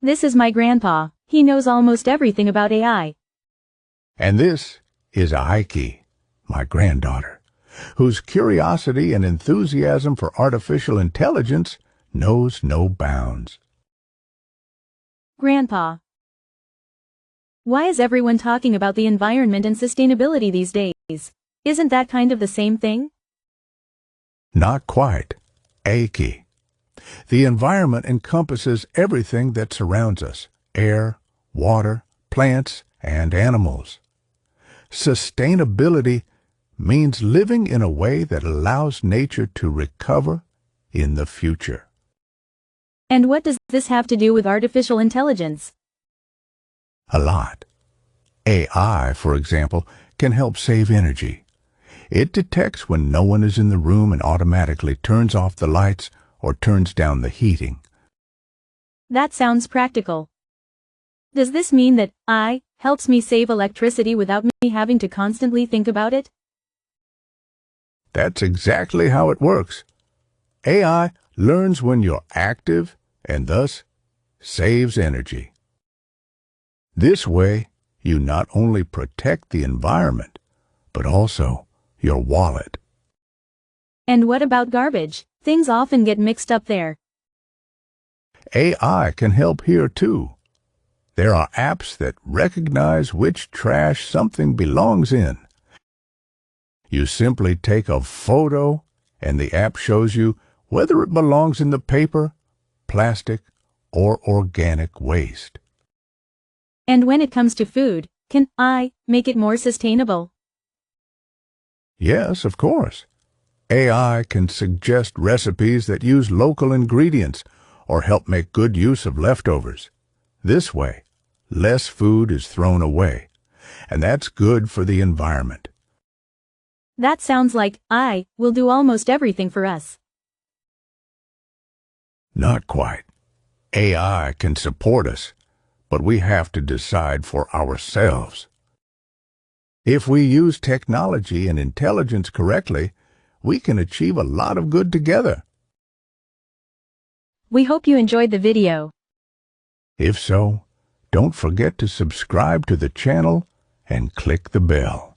This is my grandpa. He knows almost everything about AI. And this is AIKI, my granddaughter, whose curiosity and enthusiasm for artificial intelligence knows no bounds. Grandpa, why is everyone talking about the environment and sustainability these days? Isn't that kind of the same thing? Not quite. AIKI. The environment encompasses everything that surrounds us: air, water, plants, and animals. Sustainability means living in a way that allows nature to recover in the future. And what does this have to do with artificial intelligence? A lot. AI, for example, can help save energy. It detects when no one is in the room and automatically turns off the lights or turns down the heating. That sounds practical. Does this mean that AI helps me save electricity without me having to constantly think about it? That's exactly how it works. AI learns when you're active and thus saves energy. This way, you not only protect the environment, but also your wallet. And what about garbage? Things often get mixed up there. AI can help here too. There are apps that recognize which trash something belongs in. You simply take a photo and the app shows you whether it belongs in the paper, plastic, or organic waste. And when it comes to food, can AI make it more sustainable? Yes, of course. AI can suggest recipes that use local ingredients or help make good use of leftovers. This way, less food is thrown away, and that's good for the environment. That sounds like AI will do almost everything for us. Not quite. AI can support us, but we have to decide for ourselves. If we use technology and intelligence correctly, we can achieve a lot of good together. We hope you enjoyed the video. If so, don't forget to subscribe to the channel and click the bell.